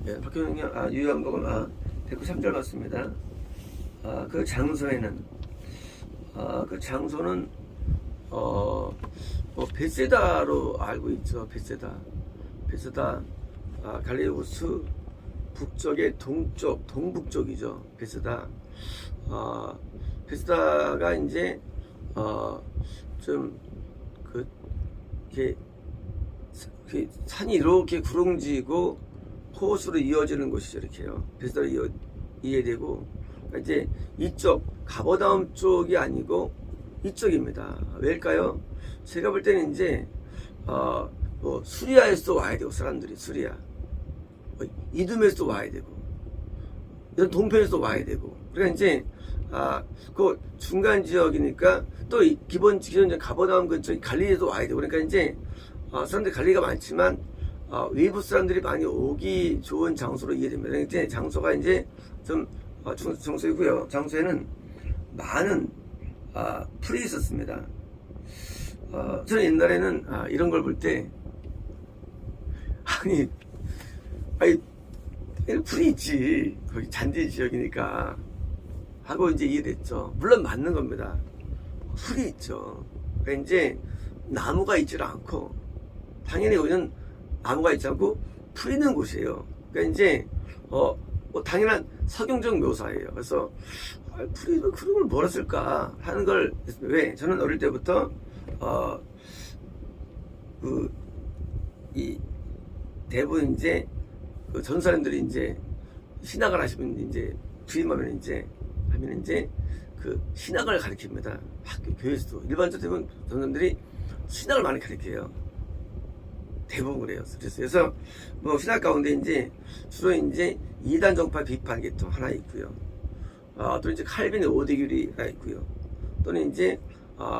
예, 박효영 유양복음 193절 맞습니다. 그 장소에는 그 장소는 베세다로 알고 있죠. 베세다 갈릴리우스 북쪽의 동북쪽이죠. 베세다가 이제 좀 이렇게 산이 이렇게 구릉지고 호수로 이어지는 곳이죠. 이렇게요. 베세다로 이해되고, 그러니까 이제 이쪽 가버나움 쪽이 아니고 이쪽입니다. 왜일까요? 제가 볼 때는 이제 수리아에서도 와야 되고, 사람들이 수리아, 이두메에서도 와야 되고, 이런 동편에서도 와야 되고, 그러니까 이제 그 중간 지역이니까 또 기존 가버나움 근처 갈릴리에도 와야 되고, 그러니까 이제 사람들이 갈릴리가 많지만 외부 사람들이 많이 오기 좋은 장소로 이해됩니다. 그러니까 이제 장소가 이제 좀 장소이고요. 장소에는 많은 풀이 있었습니다. 저는 옛날에는 이런 걸 볼 때 아니 풀이 있지, 거기 잔디 지역이니까 하고 이제 이해됐죠. 물론 맞는 겁니다. 풀이 있죠. 그러니까 이제 나무가 있질 않고, 당연히 여기는 나무가 있지 않고 풀 있는 곳이에요. 그러니까 이제 당연한 석용적 묘사예요. 그래서 풀이 그런 걸 뭐라 쓸까 하는 걸, 왜 저는 어릴 때부터 대부분 이제 전 사람들이 이제 신학을 하시면 이제 부임하면 이제 그 신학을 가르칩니다. 학교 교회에서도 일반적으로 대부분 전 사람들이 신학을 많이 가르쳐요. 대부분 그래요. 그래서 뭐 신학 가운데 이제 주로 이제 이단 정파 비판 계통 하나 있고요. 또 이제 칼빈의 오대규리가 있고요. 또는 이제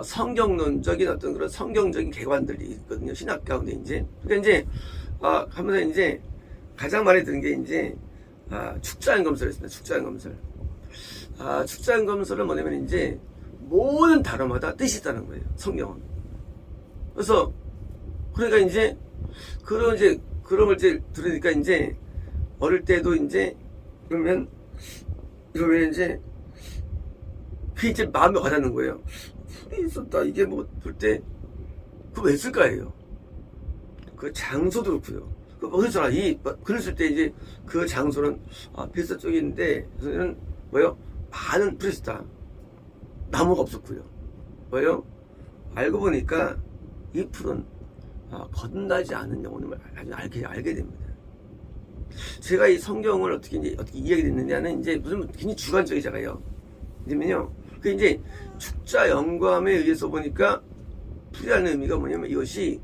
성경론적인 어떤 그런 성경적인 개관들이 있거든요. 신학 가운데 이제. 그러니까 이제 하면서 이제 가장 많이 드는 게 이제 축자연검설이었습니다. 축자연검설. 축자연검설은 뭐냐면 이제 모든 단어마다 뜻이 있다는 거예요. 성경은. 그래서 그러니까 이제 그런 걸 이제 들으니까 이제 어릴 때도 이제 이러면 이제 그게 이제 마음에 와닿는 거예요. 풀이 있었다. 이게 뭐 볼 때 그거 왜 쓸까예요. 그 장소도 그렇고요. 그렇잖아. 그랬을 때 이제 그 장소는 베세다 쪽에 있는데, 그래서는 뭐요? 많은 풀이 있었다. 나무가 없었고요. 뭐요? 알고 보니까 이 풀은 거듭나지 않은 영혼임을 알게 됩니다. 제가 이 성경을 어떻게 이해하게 됐느냐는 이제 무슨 굉장히 주관적이잖아요. 왜냐면요, 그 이제 축자 영감에 의해서 보니까 풀이라는 의미가 뭐냐면, 이것이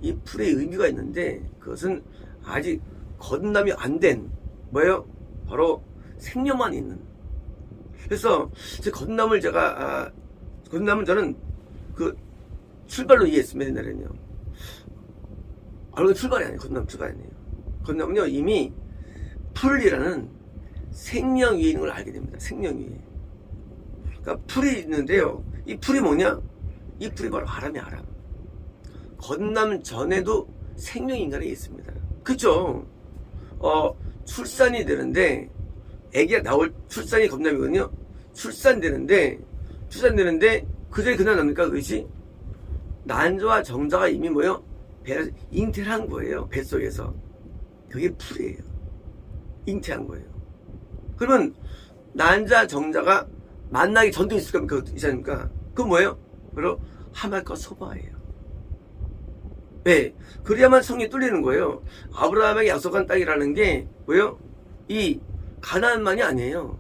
이 풀의 의미가 있는데, 그것은 아직 거듭남이 안 된 뭐예요? 바로 생명만 있는. 그래서 제 거듭남은 저는 그 출발로 이해했습니다. 옛날에는요. 그건 출발이 아니에요. 거듭남 출발이 아니에요. 거듭남은요, 이미 풀이라는 생명 위에 있는 걸 알게 됩니다. 생명 위에. 그러니까 풀이 있는데요. 이 풀이 뭐냐? 이 풀이 바로 아람. 거듭남 전에도 생명 인간에 있습니다. 그쵸? 출산이 되는데, 애기가 출산이 거듭남이거든요. 출산되는데, 그 전에 그날 납니까? 그것이? 난자와 정자가 이미 뭐예요? 잉태를 한 거예요. 뱃속에서. 그게 풀이에요. 잉태한 거예요. 그러면 난자 정자가 만나기 전도 있을 겁니까? 있지 않습니까? 그건 뭐예요? 바로 하말과 소바예요. 왜? 그래야만 성이 뚫리는 거예요. 아브라함에게 약속한 땅이라는 게 뭐예요? 이 가나안만이 아니에요.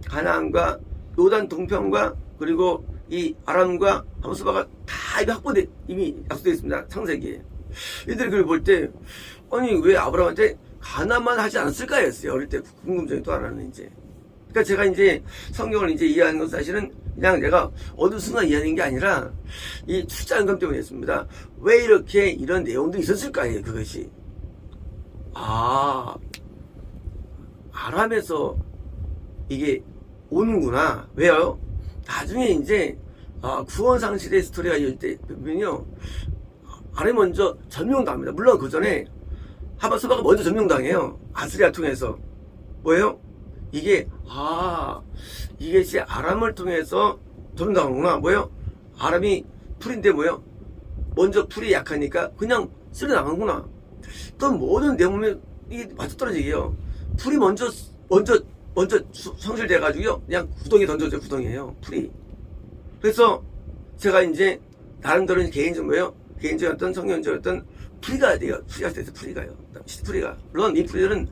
가나안과 요단 동편과 그리고 이 아람과 함수바가 다 이미 약속되어 있습니다. 창세기에. 얘들이 그걸 볼 때, 아니 왜 아브라함한테 가나안만 하지 않았을까 했어요. 어릴 때 궁금증이 또 하나는 이제. 그러니까 제가 이제 성경을 이제 이해하는 건 사실은 그냥 내가 어느 순간 이해하는 게 아니라 이 출자연금 때문에 했습니다. 왜 이렇게 이런 내용들이 있었을까요? 그것이. 아람에서 이게 오는구나. 왜요? 나중에 이제 구원상 시대 스토리가 이어질 때 보면요, 아래 먼저 점령당합니다. 물론 그 전에 하마스바가 먼저 점령당해요. 아스리아 통해서 뭐예요? 이게 이게 아람을 통해서 들어나오는구나. 뭐예요? 아람이 풀인데 뭐예요? 먼저 풀이 약하니까 그냥 쓸어 나가는구나. 또 모든 내용이 맞아떨어지게요. 풀이 먼저 성실돼가지고요. 그냥 구덩이 던져져 구덩이에요. 풀이. 그래서 제가 이제 나름대로 개인적인 거예요. 개인적인 어떤 성경적인 어떤 풀이가 돼요. 풀이가 돼서 풀이가요. 풀이가. 물론 이 풀이들은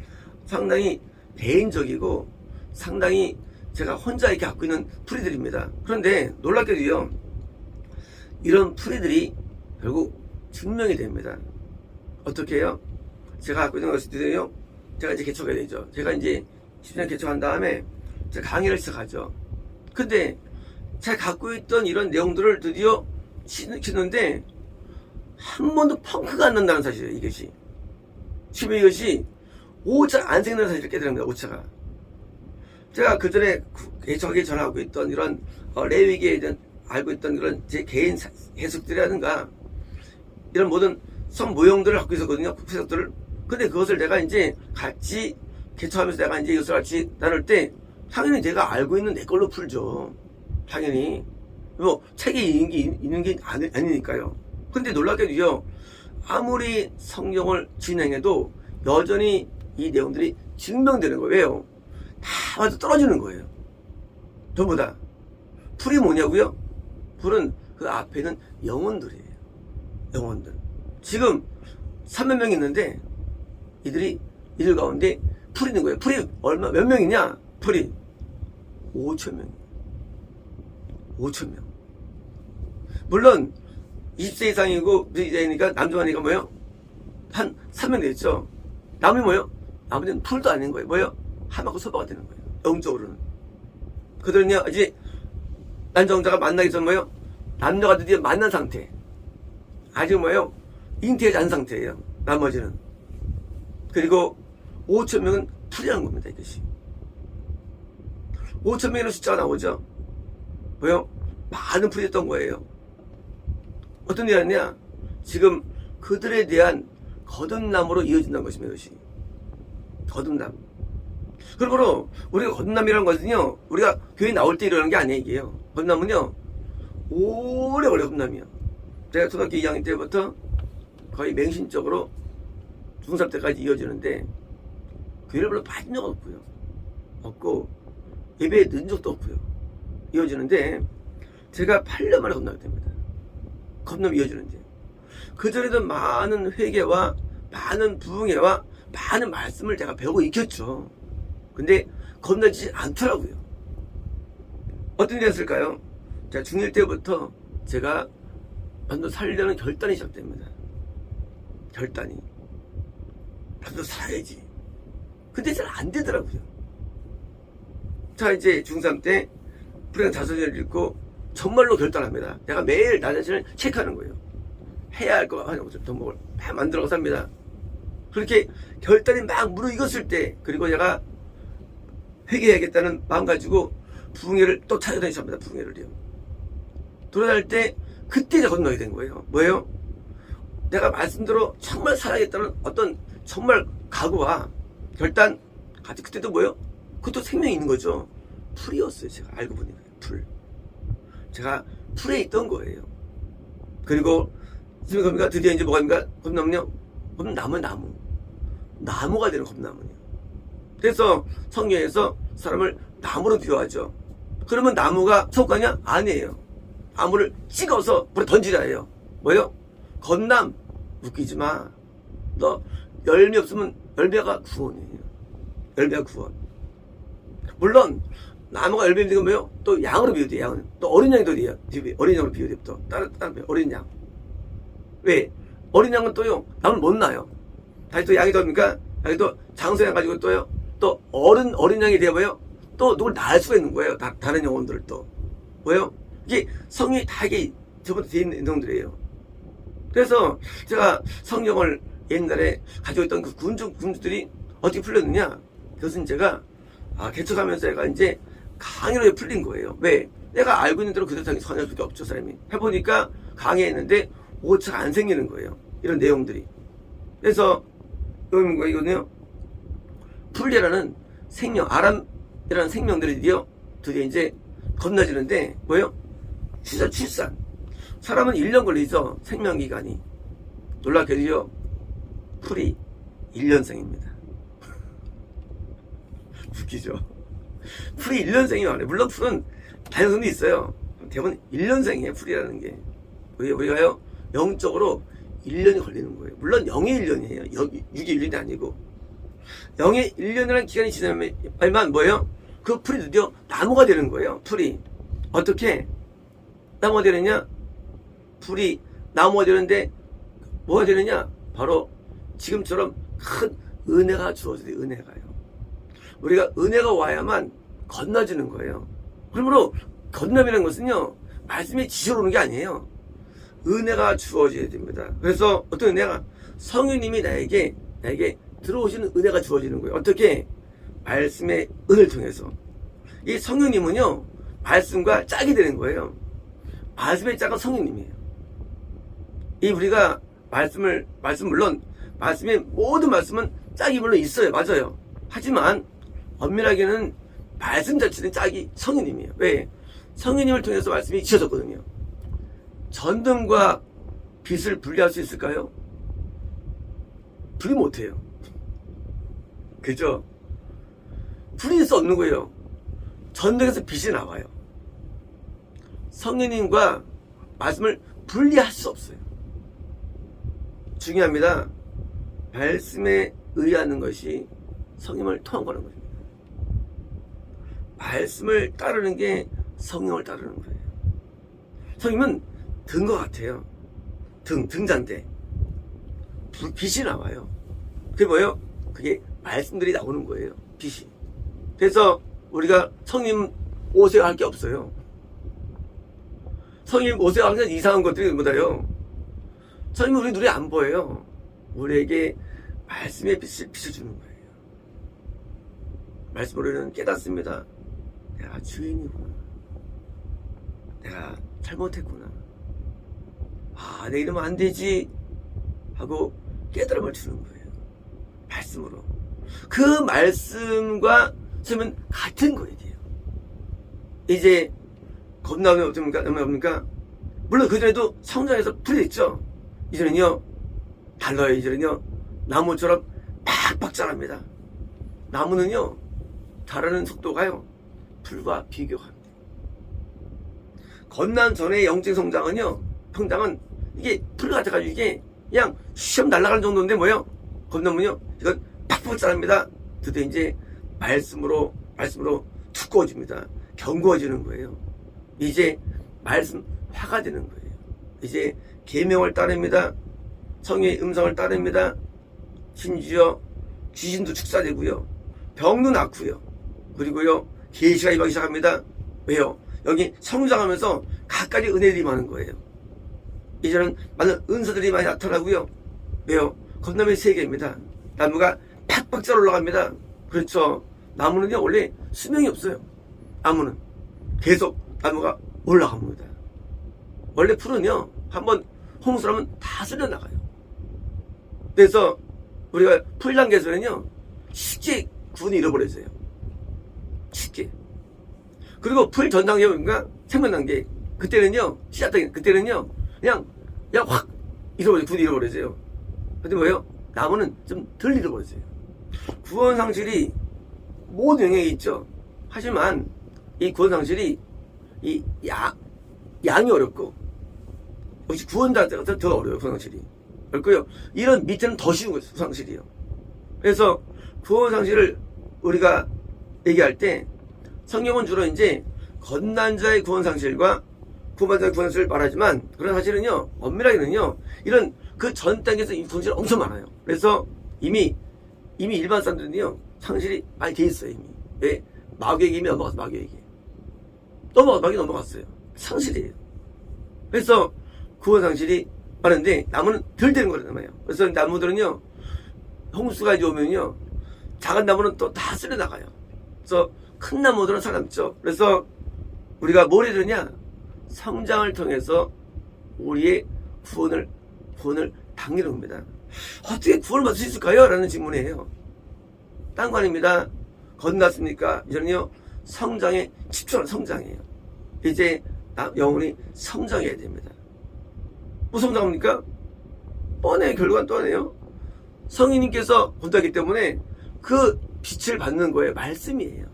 상당히 개인적이고 상당히 제가 혼자 이렇게 갖고 있는 풀이들입니다. 그런데 놀랍게도요. 이런 풀이들이 결국 증명이 됩니다. 어떻게 해요? 제가 갖고 있는 것들이요. 제가 이제 개척해야 되죠. 제가 이제 10년 개척한 다음에 제가 강의를 시작하죠. 근데 제가 갖고 있던 이런 내용들을 드디어 치는데 한 번도 펑크가 안 난다는 사실이에요. 이것이. 지금 이것이 오차가 안 생기는 사실을 깨달습니다. 오차가. 제가 그전에 개척하기 전하고 있던 이런 레위기에 대한 알고 있던 그런 제 개인 해석들이라든가 이런 모든 성 모형들을 갖고 있었거든요. 해석들을. 근데 그것을 내가 이제 같이 개척하면서 내가 이제 이것을 같이 나눌 때 당연히 내가 알고 있는 내 걸로 풀죠. 당연히. 뭐 책에 있는 게 아니니까요. 근데 놀랍게도요. 아무리 성경을 진행해도 여전히 이 내용들이 증명되는 거예요. 왜요? 다 맞아 떨어지는 거예요. 전부 다. 풀이 뭐냐고요? 풀은 그 앞에 있는 영혼들이에요. 영혼들. 지금 3만 명 있는데 이들 가운데 풀이 있는 거예요. 풀이 몇 명이냐? 풀이 5천 명. 5천 명. 물론 20세 이상이고 이제니까 남자만이가 뭐예요? 한 3명 되겠죠. 남이 뭐예요? 나머지는 풀도 아닌 거예요. 뭐예요? 하마고 소바가 되는 거예요. 영적으로는. 그들은요 이제 남자가 만나기 전 뭐예요? 남녀가 드디어 만난 상태. 아직 뭐예요? 잉태하지 않은 상태예요. 나머지는. 그리고 5천 명은 풀이라는 겁니다. 이것이. 5천 명이라는 숫자가 나오죠. 뭐요? 많은 풀이였던 거예요. 어떤 일이었냐? 지금 그들에 대한 거듭남으로 이어진다는 것입니다. 이것이. 거듭남. 그러므로 우리가 거듭남이라는 것은요. 우리가 교회 나올 때 일어나는 게 아니에요. 이게요. 거듭남은요. 오래오래 거듭남이요. 제가 초등학교 2학년 때부터 거의 맹신적으로 중3 때까지 이어지는데 교회를 별로 빠진 적은 없고요. 없고 예배에 늦은 적도 없고요. 이어지는데 제가 8년 만에 거듭나게 됩니다. 거듭남이 이어지는데 그전에도 많은 회개와 많은 부흥회와 많은 말씀을 제가 배우고 익혔죠. 근데 거듭나지 않더라고요. 어떤 일이 있을까요? 제가 중1 때부터 제가 완전 살려는 결단이 시작됩니다. 결단이. 나도 살아야지. 근데 잘 안 되더라고요. 자, 이제 중3 때 불행 자서전을 읽고 정말로 결단합니다. 내가 매일 나 자신을 체크하는 거예요. 해야 할 거 하냐고 덕목을 막 만들어서 합니다. 그렇게 결단이 막 무르익었을 때, 그리고 내가 회개해야겠다는 마음 가지고 부흥회를 또 찾아다니시 합니다. 부흥회를요. 돌아다닐 때 그때 제가 거듭나게 된 거예요. 뭐예요? 내가 말씀대로 정말 살아야겠다는 어떤 정말 각오와 결단, 같이 그때도 뭐예요? 그것도 생명이 있는 거죠. 풀이었어요. 제가 알고 보니까 풀. 제가 풀에 있던 거예요. 그리고 지금 겁니까? 드디어 이제 뭐가 입니까? 겁나면요? 겁나무는 나무. 나무가 되는 겁나무요. 그래서 성경에서 사람을 나무로 비유하죠. 그러면 나무가 속가냐? 아니에요. 나무를 찍어서 물에 던지라 해요. 뭐예요? 겁남. 웃기지 마. 너 열매 없으면 열매가 구원이에요. 열매가 구원. 물론 나무가 열매 있는 건 뭐예요? 또 양으로 비유돼요. 양은. 또 어린 양도 돼요. 어린 양으로 비유돼요. 또 다른 어린 양. 왜? 어린 양은 또요. 나무를 못 낳아요. 다시 또 양이 됩니까? 양이 또 장소양 가지고 또요. 또 어린 양이 되어봐요. 또 누굴 낳을 수가 있는 거예요. 다른 영혼들을 또. 뭐예요? 이게 성경이 다 이게 저부터 되어 있는 내용들이에요. 그래서 제가 성경을 옛날에 가지고 있던 그 군주들이 어떻게 풀렸느냐? 그것은 제가 개척하면서 제가 이제 강의로 풀린 거예요. 왜? 내가 알고 있는 대로 그대로 당연히 선할 수밖에 없죠, 사람이. 해보니까 강의했는데 오차가 안 생기는 거예요. 이런 내용들이. 그래서 이거는요. 풀이라는 생명, 아람이라는 생명들이 드디어 이제 건너지는데 뭐예요? 출산. 사람은 1년 걸리죠. 생명기간이. 놀랍게도요. 풀이 1년생입니다. 웃기죠? 풀이 1년생이 많아요. 물론 풀은 다양성도 있어요. 대부분 1년생이에요. 풀이라는 게. 우리가요. 영적으로 1년이 걸리는 거예요. 물론 0의 1년이에요. 6의 1년이 아니고. 0의 1년이라는 기간이 지나면 뭐예요? 그 풀이 드디어 나무가 되는 거예요. 풀이. 어떻게 나무가 되느냐? 풀이 나무가 되는데 뭐가 되느냐? 바로 지금처럼 큰 은혜가 주어져요. 은혜가요. 우리가 은혜가 와야만 건너지는 거예요. 그러므로 건너이라는 것은요. 말씀이 지시로 오는 게 아니에요. 은혜가 주어져야 됩니다. 그래서 어떤 은혜가 성령님이 나에게 들어오시는 은혜가 주어지는 거예요. 어떻게? 말씀의 은혜를 통해서. 이 성령님은요. 말씀과 짝이 되는 거예요. 말씀의 짝은 성령님이에요. 이 우리가 물론 말씀의 모든 말씀은 짝이 물론 있어요. 맞아요. 하지만 엄밀하게는 말씀 자체는 짝이 성령님이에요. 왜? 성령님을 통해서 말씀이 지어졌거든요. 전등과 빛을 분리할 수 있을까요? 분리 못해요. 그죠? 분리할 수 없는 거예요. 전등에서 빛이 나와요. 성령님과 말씀을 분리할 수 없어요. 중요합니다. 말씀에 의하는 것이 성령을 통한 거라는 겁니다. 말씀을 따르는 게 성령을 따르는 거예요. 성령은 등과 같아요. 등잔대. 빛이 나와요. 그게 뭐예요? 그게 말씀들이 나오는 거예요. 빛이. 그래서 우리가 성령 오세요 할 게 없어요. 성령 오세요 하는 이상한 것들이 뭐다요? 성령 우리 눈에 안 보여요. 우리에게 말씀의 빛을 주는 거예요. 말씀으로는 깨닫습니다. 내가 주인이구나. 내가 잘못했구나. 내 이러면 안 되지 하고 깨달음을 주는 거예요. 말씀으로. 그 말씀과 저는 같은 거예요. 이제 겁나면 없습니까? 물론 그전에도 성장에서 풀렸죠. 이제는요 달라요. 이제는요 나무처럼 팍팍 자랍니다. 나무는요 자라는 속도가요 풀과 비교가 안 돼요. 건난 전의 영적 성장은 이게 풀 같아가지고 이게 그냥 시험 날아가는 정도인데 뭐예요? 건너면요 이건 팍팍 자랍니다. 드디어 이제 말씀으로 두꺼워집니다. 견고해지는 거예요. 이제 말씀 화가 되는 거예요. 이제 계명을 따릅니다. 성의 음성을 따릅니다. 심지어 귀신도 축사되고요. 병도 낫고요. 그리고요 계시가 임하기 시작합니다. 왜요? 여기 성장하면서 각가지 은혜들이 많은 거예요. 이제는 많은 은사들이 많이 나타나고요. 왜요? 건너면 세계입니다. 나무가 팍팍 잘 올라갑니다. 그렇죠. 나무는요 원래 수명이 없어요. 나무는 계속 나무가 올라갑니다. 원래 풀은요 한번 홍수라면 다 쓸려나가요. 그래서 우리가 풀 단계에서는요 쉽게 구분이 잃어버려져요. 쉽게. 그리고 풀 전 단계 보니까 생명 단계 그때는요 씨앗 단계 그때는요 그냥 확 구분이 잃어버려져요. 근데 뭐예요? 나무는 좀 덜 잃어버려져요. 구원 상실이 모든 영역에 있죠. 하지만 이 구원 상실이 이 양이 어렵고 역시 구원자가 더 어려워요. 구원 상실이 어렵고요. 이런 밑에는 더 쉬운 거예요. 구원 상실이요. 그래서 구원 상실을 우리가 얘기할 때 성경은 주로 이제 건난 자의 구원 상실과 구원받은 자의 구원 상실을 말하지만 그런 사실은요 엄밀하게는요 이런 그 전 단계에서 이 구원 상실이 엄청 많아요. 그래서 이미 일반 사람들은요 상실이 많이 돼 있어요. 이미. 왜? 마귀에게 이미 넘어갔어. 마귀 넘어갔어요. 상실이에요. 그래서 구원 상실이 많은데 나무는 덜 되는 거잖아요. 그래서 나무들은요 홍수가 이제 오면요 작은 나무는 또 다 쓸려 나가요. 그래서 큰 나무들은 살아남죠. 그래서 우리가 뭘 해야 되냐? 성장을 통해서 우리의 구원을 당기는 겁니다. 어떻게 구원을 받을 수 있을까요? 라는 질문이에요. 딴 거 아닙니다. 건넜습니까? 이제는요, 성장에 집중하는 성장이에요. 이제 영혼이 성장해야 됩니다. 무슨 성장합니까? 뻔해. 결과는 뻔해요. 성인님께서 건자기 때문에 그 빛을 받는 거예요. 말씀이에요.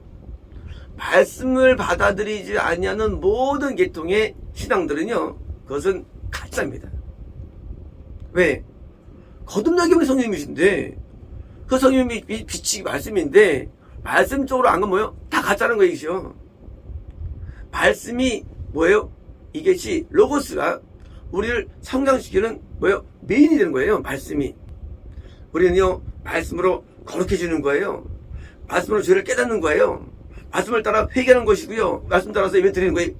말씀을 받아들이지 아니하는 모든 계통의 신앙들은요, 그것은 가짜입니다. 왜? 거듭나기 위해 성령님이신데, 그 성령님이 빛이 말씀인데, 말씀 쪽으로 안 건 뭐예요? 다 가짜는 거이죠. 말씀이 뭐예요? 이것이 로고스가 우리를 성장시키는 뭐예요? 메인이 되는 거예요. 말씀이. 우리는요, 말씀으로 거룩해지는 거예요. 말씀으로 죄를 깨닫는 거예요. 말씀을 따라 회개하는 것이고요. 말씀 따라서 예배 드리는 거예요.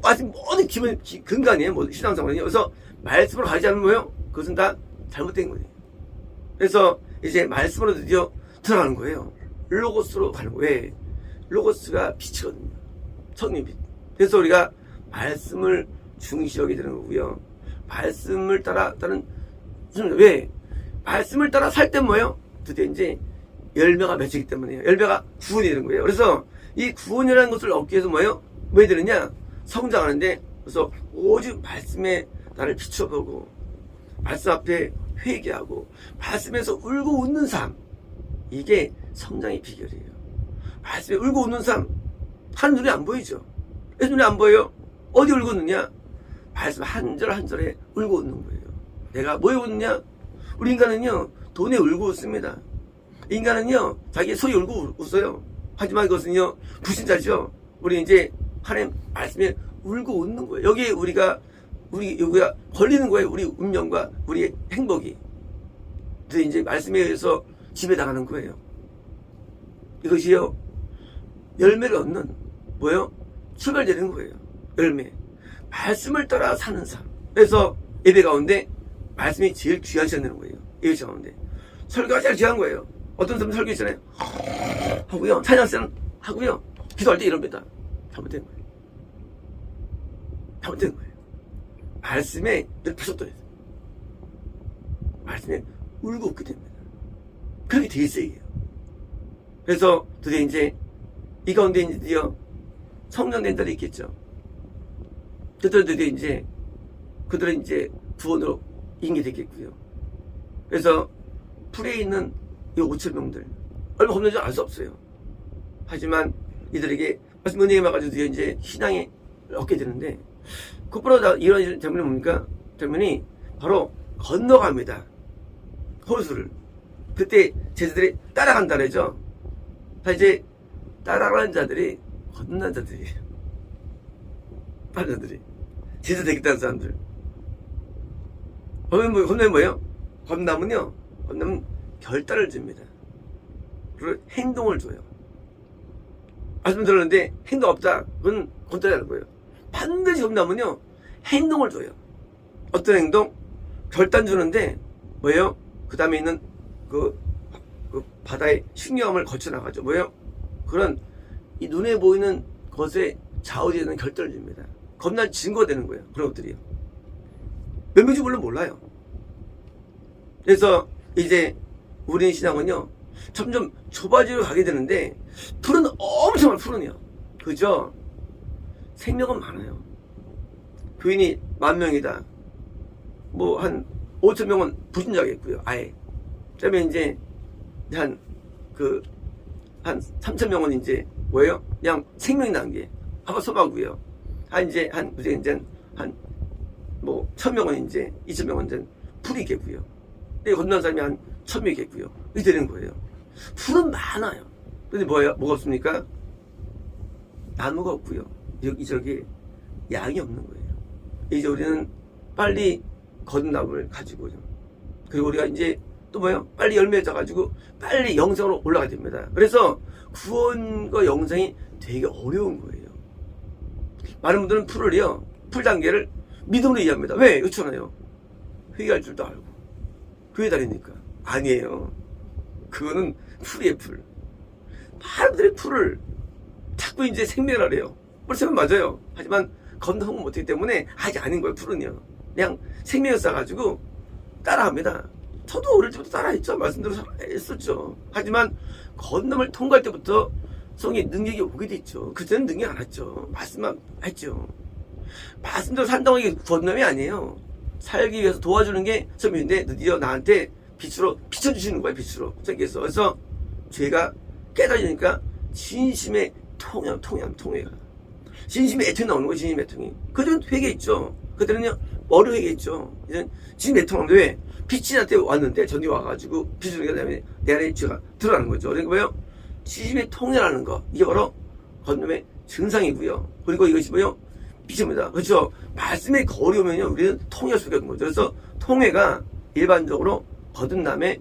말씀 모든 기본 근간이에요. 뭐 신앙생활은요. 그래서 말씀으로 가지 않으면 뭐예요? 그것은 다 잘못된 거예요. 그래서 이제 말씀으로 드디어 들어가는 거예요. 로고스로 가는 거예요. 왜? 로고스가 빛이거든요. 성령 빛. 그래서 우리가 말씀을 중시하게 되는 거고요. 말씀을 따라는 왜? 말씀을 따라 살 때 뭐예요? 드디어 이제 열매가 맺히기 때문에요. 열매가 구원이 되는 거예요. 그래서 이 구원이라는 것을 얻기 위해서 뭐예요? 왜 되느냐? 성장하는데, 그래서 오직 말씀에 나를 비춰보고, 말씀 앞에 회개하고, 말씀에서 울고 웃는 삶. 이게 성장의 비결이에요. 말씀에 울고 웃는 삶. 하는 눈에 안 보이죠? 왜 눈에 안 보여요? 어디 울고 웃느냐? 말씀 한 절 한 절에 울고 웃는 거예요. 내가 뭐에 웃느냐? 우리 인간은요, 돈에 울고 웃습니다. 인간은요, 자기 소리 울고 웃어요. 하지만 그것은요, 불신자죠. 우리 이제 하나님 말씀에 울고 웃는 거예요. 여기에 여기가 걸리는 거예요. 우리 운명과 우리의 행복이. 그래서 이제 말씀에 의해서 집에 나가는 거예요. 이것이요, 열매를 얻는, 뭐예요? 출발되는 거예요. 열매. 말씀을 따라 사는 삶. 그래서 예배 가운데 말씀이 제일 귀한 시간 되는 거예요. 예배 가운데. 설교가 제일 귀한 거예요. 어떤 사람 설교 있잖아요. 하고요. 찬양쌤 하고요. 기도할 때 이럽니다. 잘못된 거예요. 잘못된 거예요. 말씀에 늘 파셨더니 말씀에 울고 웃게 됩니다. 그렇게 돼 있어요. 이게. 그래서 드디어 이제 이 가운데 이제 드디어 성장된 자들이 있겠죠. 드디어 이제 그들은 이제 구원으로 인계되겠고요. 그래서 풀에 있는 이 5천 명들 얼마 겁는지 알 수 없어요. 하지만 이들에게 말씀 은혜에 막아서 드디어 이제 신앙에 얻게 되는데, 곧바로 이런 장면이 뭡니까? 장면이 바로 건너갑니다. 호수를. 그때 제자들이 따라간다 그러죠. 자, 이제 따라가는 자들이 건넌 자들이에요. 다른 자들이. 제자 되겠다는 사람들. 건너면 뭐예요? 건너면요, 건너면 결단을 줍니다. 그리고 행동을 줘요. 말씀 들었는데 행동 없다. 그건 건너자는 거예요. 반드시 건너면요, 행동을 줘요. 어떤 행동? 결단 주는데 뭐예요? 그 다음에 있는 그 바다의 신경함을 거쳐나가죠. 뭐예요? 그런 이 눈에 보이는 것에 좌우되는 결단을 줍니다. 겁날 증거가 되는 거예요. 그런 것들이요. 몇 명인지 물론 몰라요. 그래서 이제 우리 신앙은요, 점점 좁아지려 가게 되는데, 풀은 엄청 많아요. 풀은요. 그죠? 생명은 많아요. 교인이 10,000명이다. 뭐 한 5,000명은 불신자겠고요. 아예. 그다음에 이제 한 3,000명은 이제 뭐예요? 그냥 생명이 난 게 아마 소바고요. 이제 한 1,000명은 이제 2,000명은 이제 풀이 있겠고요. 건너는 사람이 한 1,000명이겠고요. 이렇게 되는 거예요. 풀은 많아요. 근데 뭐가 없습니까? 나무가 없고요. 여기저기 양이 없는 거예요. 이제 우리는 빨리 거듭남을 가지고요. 그리고 우리가 이제 또 뭐예요? 빨리 열매 맺어가지고 빨리 영생으로 올라가야 됩니다. 그래서 구원과 영생이 되게 어려운 거예요. 많은 분들은 풀 단계를 믿음으로 이해합니다. 왜? 그렇잖아요. 회개할 줄도 알고. 교회 다니니까. 아니에요. 그거는 풀이에요, 풀. 많은 분들이 풀을 자꾸 이제 생명을 하래요. 물론 맞아요. 하지만 건너면 못하기 때문에 아직 아닌 거예요, 풀은요. 그냥 생명을 쌓아가지고 따라합니다. 저도 어릴 때부터 따라했죠. 말씀대로 했었죠. 하지만 건너물 통과할 때부터 성의 능력이 오게 됐죠. 그때는 능력 안 왔죠. 말씀만 했죠. 말씀대로 산다고 이게 건너이 아니에요. 살기 위해서 도와주는 게 섬인데 드디어 나한테 빛으로 비춰주시는 거예요. 빛으로 성께서. 그래서 죄가 깨달으니까 진심의 통회가 진심의 애통이 나오는 거예요. 진심의 애통이. 그들은 회개했죠. 그들은요 머리 회개했죠. 이제 진심의 애통하는데 왜? 빛이 나한테 왔는데 전이 와가지고 빛을 회개한 다음에 내 안에 죄가 드러나는 거죠. 그러니까 뭐예요? 진심의 통회라는 거, 이게 바로 건nom의 증상이고요. 그리고 이것이 뭐예요? 빛입니다. 그렇죠? 말씀에 거리 오면요 우리는 통회할 수가 없는 거죠. 그래서 통회가 일반적으로 거듭남의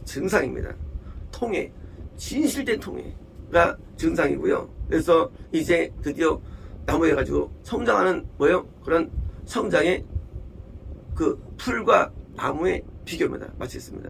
증상입니다. 통회, 진실된 통회가 증상이고요. 그래서 이제 드디어 나무해가지고 성장하는 뭐예요? 그런 성장의 그 풀과 나무의 비교입니다. 마치겠습니다.